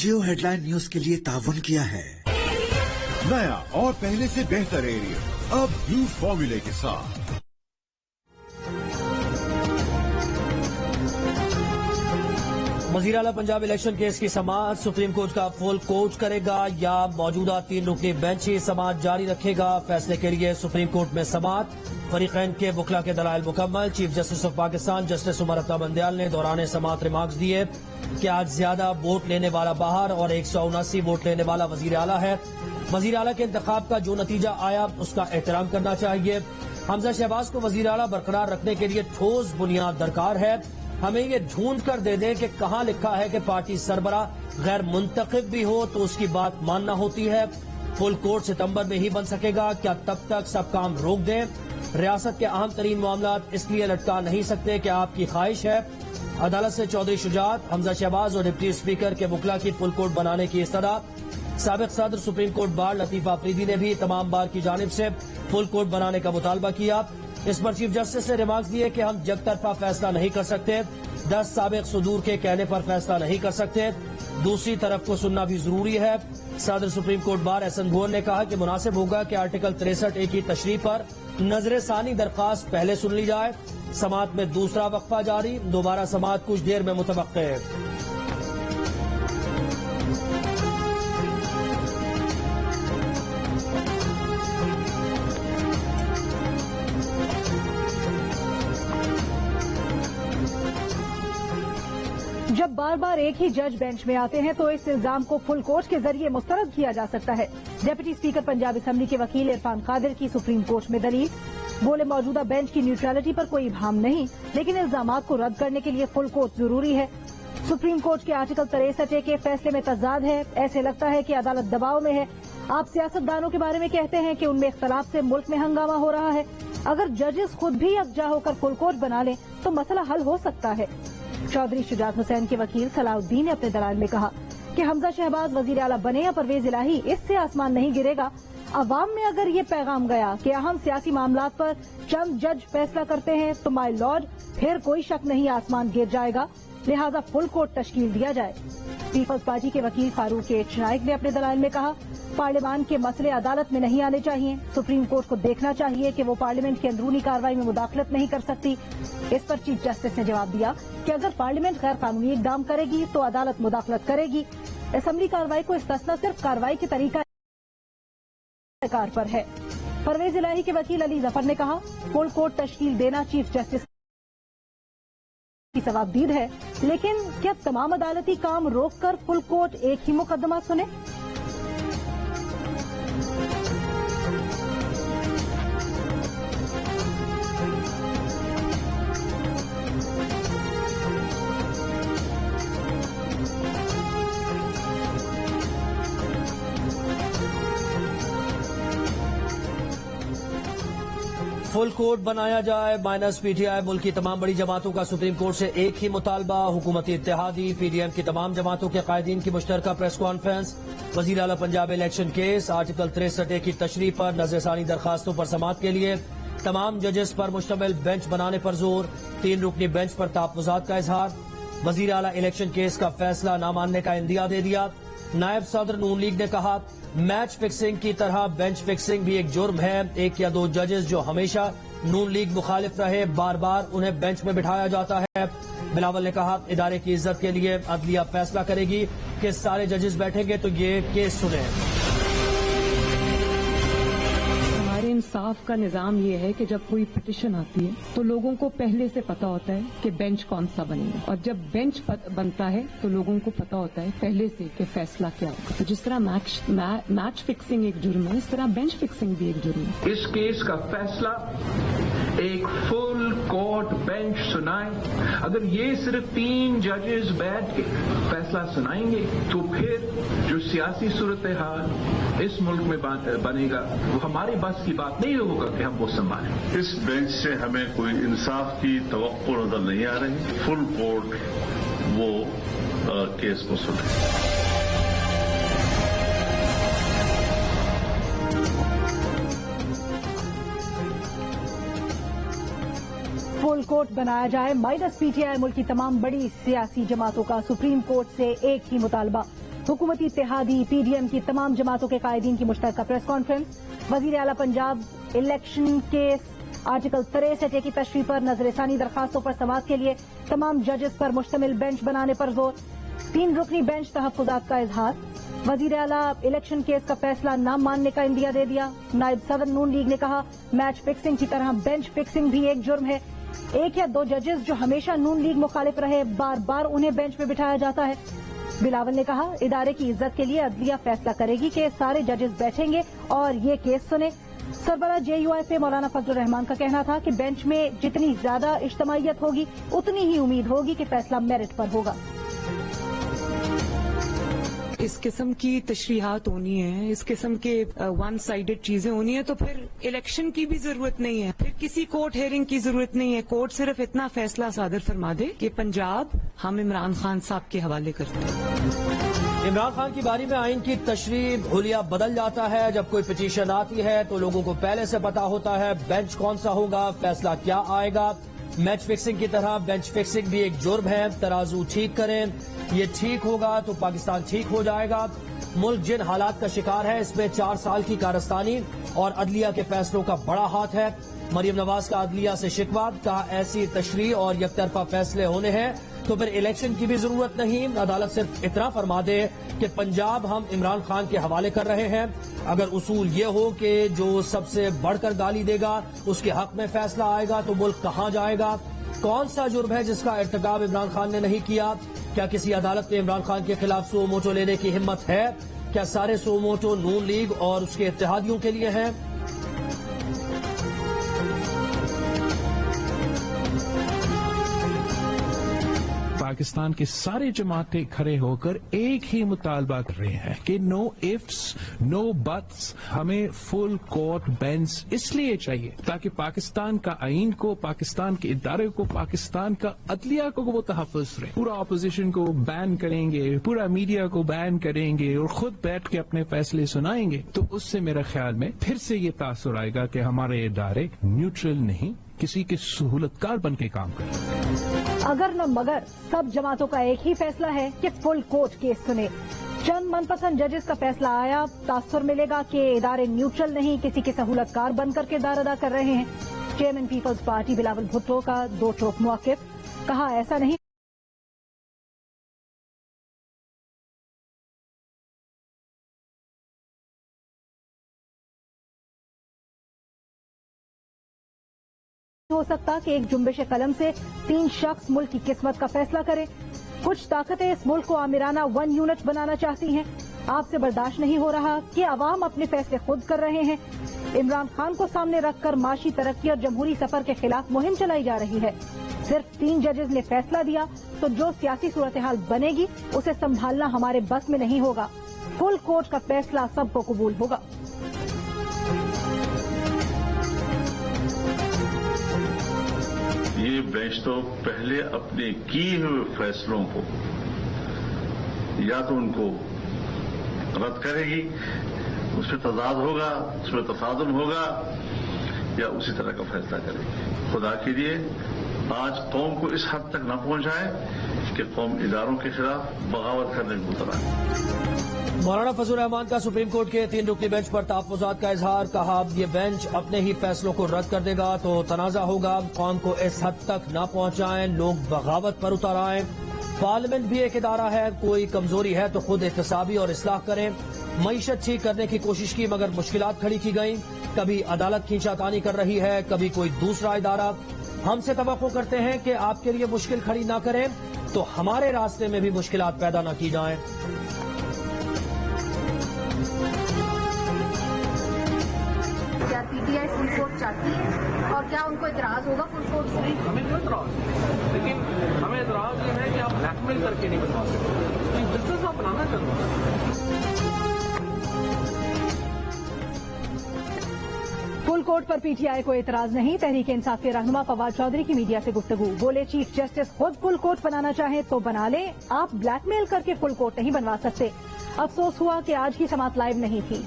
जियो headline news के लिए ताउन किया है। नया और पहले से बेहतर एरिया अब न्यू फॉर्मूले के साथ। वज़ीर आला पंजाब इलेक्शन केस की समाअत सुप्रीम कोर्ट का फुल कोर्ट करेगा या मौजूदा 3 रुकनी बेंच ही समाअत जारी रखेगा। फैसले के लिए सुप्रीम कोर्ट में समाअत। फरीकैन के वकला के दलाइल मुकम्मल। Chief justice of Pakistan justice Umar Ata Bandial ने दौरान समाअत रिमार्क्स दिए कि आज ज्यादा वोट लेने वाला बाहर और 179 वोट लेने वाला वज़ीर आला है। वज़ीर आला के इंतखाब का जो नतीजा आया उसका एहतराम करना चाहिए। हमजा शहबाज को वज़ीर आला बरकरार रखने के लिए ठोस बुनियाद दरकार है। हमें ये ढूंढ कर दे दें कि कहां लिखा है कि पार्टी सरबरा गैर मुंतखब भी हो तो उसकी बात मानना होती है। फुल कोर्ट सितंबर में ही बन सकेगा। क्या तब तक सब काम रोक दें? रियासत के अहम तरीन मामला इसलिए लटका नहीं सकते कि आपकी ख्वाहिश है। अदालत से चौधरी शुजात, हमजा शहबाज और डिप्टी स्पीकर के वकला की फुल कोर्ट बनाने की इस्तदा। साबिक सदर supreme court bar Latif Afridi ने भी तमाम बार की जानिब से फुल कोर्ट बनाने का मुतालबा किया। इस पर चीफ जस्टिस ने रिमार्क्स दिए कि हम जगतरफा फैसला नहीं कर सकते। 10 साबिक सुदूर के कहने पर फैसला नहीं कर सकते। दूसरी तरफ को सुनना भी जरूरी है। सदर सुप्रीम कोर्ट बार एहसन भुवन ने कहा कि मुनासिब होगा कि आर्टिकल 63A की तशरीह पर नजर सानी दरख्वास्त पहले सुन ली जाए। समाअत में दूसरा वक्फा जारी। दोबारा समाअत कुछ देर में मुतवक्के है। जब बार बार एक ही जज बेंच में आते हैं तो इस इल्जाम को फुल कोर्ट के जरिए मुस्तरद किया जा सकता है। डिप्टी स्पीकर पंजाब असेंबली के वकील इरफान कादिर की सुप्रीम कोर्ट में दलील। बोले मौजूदा बेंच की न्यूट्रलिटी पर कोई इबाम नहीं, लेकिन इल्जामात को रद्द करने के लिए फुल कोर्ट जरूरी है। सुप्रीम कोर्ट के आर्टिकल 63A के फैसले में तजाद है। ऐसे लगता है कि अदालत दबाव में है। आप सियासतदानों के बारे में कहते हैं कि उनमें इख्तलाफ से मुल्क में हंगामा हो रहा है। अगर जजेस खुद भी यकजा होकर फुल कोर्ट बना लें तो मसला हल हो सकता है। चौधरी शुजात हुसैन के वकील सलाउद्दीन ने अपने दलाल में कहा कि हमजा शहबाज वजीर आला बने या परवेज इलाही, इससे आसमान नहीं गिरेगा। अवाम में अगर ये पैगाम गया कि अहम सियासी मामलात पर चंद जज फैसला करते हैं तो माय लॉर्ड फिर कोई शक नहीं आसमान गिर जाएगा। लिहाजा फुल कोर्ट तश्कील दिया जाए। पीपल्स पार्टी के वकील फारूक एच नाइक ने अपने दलाइल में कहा पार्लियामान के मसले अदालत में नहीं आने चाहिए। सुप्रीम कोर्ट को देखना चाहिए कि वो पार्लियामेंट की अंदरूनी कार्रवाई में मुदाखलत नहीं कर सकती। इस पर चीफ जस्टिस ने जवाब दिया कि अगर पार्लियामेंट गैर कानूनी इकदाम करेगी तो अदालत मुदाखलत करेगी। असेंबली कार्रवाई को इस्तेस्ना सिर्फ कार्रवाई के तरीका कार पर है। परवेज इलाही के वकील अली जफर ने कहा फुल कोर्ट तश्कील देना चीफ जस्टिस की सवाबदीद है, लेकिन क्या तमाम अदालती काम रोककर फुल कोर्ट एक ही मुकदमा सुने? फुल कोर्ट बनाया जाए माइनस पीटीआई। मुल्क की तमाम बड़ी जमातों का सुप्रीम कोर्ट से एक ही मुतालबा। हुकूमती इत्तेहादी पीडीएम की तमाम जमातों के कायदीन की मुश्तरका प्रेस कॉन्फ्रेंस। वज़ीर आला Punjab election case article 63A की तशरीह पर नजरसानी दरखास्तों पर समाअत के लिए तमाम जजेस पर मुश्तमिल बेंच बनाने पर जोर। 3 रुकनी बेंच पर तहफ़्फ़ुज़ात का इजहार। वज़ीर आला इलेक्शन केस का फैसला न मानने का इंदिया दे दिया। नायब सदर नून लीग ने कहा मैच फिक्सिंग की तरह बेंच फिक्सिंग भी एक जुर्म है। 1 या 2 जजेस जो हमेशा नून लीग मुखालिफ रहे बार बार उन्हें बेंच में बिठाया जाता है। बिलावल ने कहा इदारे की इज्जत के लिए अदलिया फैसला करेगी कि सारे जजेस बैठेंगे तो ये केस सुने। इंसाफ का निजाम ये है कि जब कोई पिटिशन आती है तो लोगों को पहले से पता होता है कि बेंच कौन सा बनेगा, और जब बेंच बनता है तो लोगों को पता होता है पहले से कि फैसला क्या होगा। तो जिस तरह मैच फिक्सिंग एक जुर्म है, इस तरह बेंच फिक्सिंग भी एक जुर्म है। इस केस का फैसला एक फुल कोर्ट बेंच सुनाए। अगर ये सिर्फ 3 जजेस बैठ के फैसला सुनाएंगे तो फिर जो सियासी सूरत हाल इस मुल्क में बनेगा वो हमारी बस की बात नहीं होगा कि हम वो संभालें। इस बेंच से हमें कोई इंसाफ की तवक्को नजर नहीं आ रही। फुल कोर्ट वो केस को सुने। फुल कोर्ट बनाया जाए माइनस पीटीआई। मुल्क की तमाम बड़ी सियासी जमातों का सुप्रीम कोर्ट से एक ही मुतालबा। हुकूमती इत्तेहादी PDM की तमाम जमातों के कायदीन की मुश्तरका प्रेस कॉन्फ्रेंस। वजीर आला Punjab election case article 63A की तशरीह पर नजरसानी दरखास्तों पर समाअत के लिए तमाम जजेस पर मुश्तमिल बेंच बनाने पर जोर। 3 रुकनी बेंच तहफ्फुजात का इजहार। वजीर आला इलेक्शन केस का फैसला न मानने का इंदिया दे दिया। नायब सदर नून लीग ने कहा मैच फिक्सिंग की तरह बेंच फिक्सिंग भी एक जुर्म है। 1 या 2 जजेस जो हमेशा नून लीग मुखालिफ रहे, बार बार उन्हें बेंच पे बिठाया जाता है। बिलावल ने कहा इदारे की इज्जत के लिए अदलिया फैसला करेगी कि सारे जजेस बैठेंगे और ये केस सुने। सरबराह JUIF मौलाना फजलुर रहमान का कहना था कि बेंच में जितनी ज्यादा इज्तमाइयत होगी उतनी ही उम्मीद होगी कि फैसला मेरिट पर होगा। इस किस्म की तशरीहात होनी है, इस किस्म के वन साइडेड चीजें होनी है, तो फिर इलेक्शन की भी जरूरत नहीं है, फिर किसी कोर्ट हेयरिंग की जरूरत नहीं है। कोर्ट सिर्फ इतना फैसला सादर फरमा दे कि पंजाब हम इमरान खान साहब के हवाले करते हैं। इमरान खान की बारी में आइन की तशरीह हुलिया बदल जाता है। जब कोई पिटीशन आती है तो लोगों को पहले से पता होता है बेंच कौन सा होगा, फैसला क्या आएगा। मैच फिक्सिंग की तरह बेंच फिक्सिंग भी एक जुर्म है। तराजू ठीक करें, ये ठीक होगा तो पाकिस्तान ठीक हो जाएगा। मुल्क जिन हालात का शिकार है इसमें 4 साल की कारस्तानी और अदलिया के फैसलों का बड़ा हाथ है। मरियम नवाज का अदलिया से शिकवा, कहा ऐसी तशरीह और यकतरफा फैसले होने हैं तो फिर इलेक्शन की भी जरूरत नहीं। अदालत सिर्फ इतना फरमा दे कि पंजाब हम इमरान खान के हवाले कर रहे हैं। अगर उसूल ये हो कि जो सबसे बढ़कर गाली देगा उसके हक में फैसला आएगा तो मुल्क कहां जाएगा। कौन सा जुर्म है जिसका इर्तिकाब इमरान खान ने नहीं किया? क्या किसी अदालत में इमरान खान के खिलाफ सो मोटो लेने की हिम्मत है? क्या सारे सो मोटो नून लीग और उसके इत्तेहादियों के लिए हैं? पाकिस्तान के सारे जमातें खड़े होकर एक ही मुतालबा कर रहे हैं कि नो इफ्स नो बट्स, हमें फुल कोर्ट बेंच इसलिए चाहिए ताकि पाकिस्तान का आइन को, पाकिस्तान के इदारे को, पाकिस्तान का अदलिया को वो तहफ़्फ़ुज़ रहे। पूरा अपोजिशन को बैन करेंगे, पूरा मीडिया को बैन करेंगे और खुद बैठ के अपने फैसले सुनाएंगे तो उससे मेरे ख्याल में फिर से ये तासुर आएगा कि हमारे इदारे न्यूट्रल नहीं, किसी के सहूलतकार बन के काम करें। अगर न मगर सब जमातों का एक ही फैसला है कि फुल कोर्ट केस सुने। चंद मनपसंद जजेस का फैसला आया, तासुर मिलेगा कि इदारे न्यूट्रल नहीं, किसी के सहूलतकार बनकर किरदार अदा कर रहे हैं। चेयरमैन पीपल्स पार्टी बिलावल भुट्टो का 2 टोक मौक़िफ़, कहा ऐसा नहीं हो सकता कि एक जुम्बिश कलम से 3 शख्स मुल्क की किस्मत का फैसला करें। कुछ ताकतें इस मुल्क को आमिराना 1 यूनिट बनाना चाहती हैं। आपसे बर्दाश्त नहीं हो रहा कि अवाम अपने फैसले खुद कर रहे हैं। इमरान खान को सामने रखकर माशी तरक्की और जमहूरी सफर के खिलाफ मुहिम चलाई जा रही है। सिर्फ 3 जजेस ने फैसला दिया तो जो सियासी सूरत हाल बनेगी उसे संभालना हमारे बस में नहीं होगा। फुल कोर्ट का फैसला सबको कबूल होगा। ये बेंच तो पहले अपने किए हुए फैसलों को या तो उनको रद्द करेगी, उसमें तजाद होगा, उसमें तसादुम होगा, या उसी तरह का फैसला करेगी। खुदा के लिए आज कौम को इस हद तक न पहुंचाए कि कौम इदारों के खिलाफ बगावत करने को उतर आए। मौलाना फजलुर रहमान का सुप्रीम कोर्ट के 3 रुकनी बेंच पर तहफ्फुज़ात का इजहार, कहा ये बेंच अपने ही फैसलों को रद्द कर देगा तो तनाज़ा होगा। कौम को इस हद तक न पहुंचाएं, लोग बगावत पर उतर आएं। पार्लियामेंट भी एक इदारा है, कोई कमजोरी है तो खुद एहतसाबी और इस्लाह करें। मईशत ठीक करने की कोशिश की मगर मुश्किलात खड़ी की गई। कभी अदालत खींचातानी कर रही है, कभी कोई दूसरा इदारा। हमसे तवक्को करते हैं कि आपके लिए मुश्किल खड़ी ना करें तो हमारे रास्ते में भी मुश्किलात पैदा न की जाएं। क्या पीटीआई फुल कोर्ट चाहती है और क्या उनको इतराज होगा फुल कोर्ट से? हमें कोई इतराज नहीं, लेकिन हमें इतराज ये है कि आप ब्लैकमेल करके नहीं बनवा सकते। बिजनेस आप बनाना चाहते हैं। फुल कोर्ट पर पीटीआई को एतराज नहीं। तहरीक इंसाफ के रहनुमा फवाद चौधरी की मीडिया से गुफ्तगू, बोले चीफ जस्टिस खुद फुल कोर्ट बनाना चाहे तो बना ले, आप ब्लैकमेल करके फुल कोर्ट नहीं बनवा सकते। अफसोस हुआ कि आज की समाअत लाइव नहीं थी।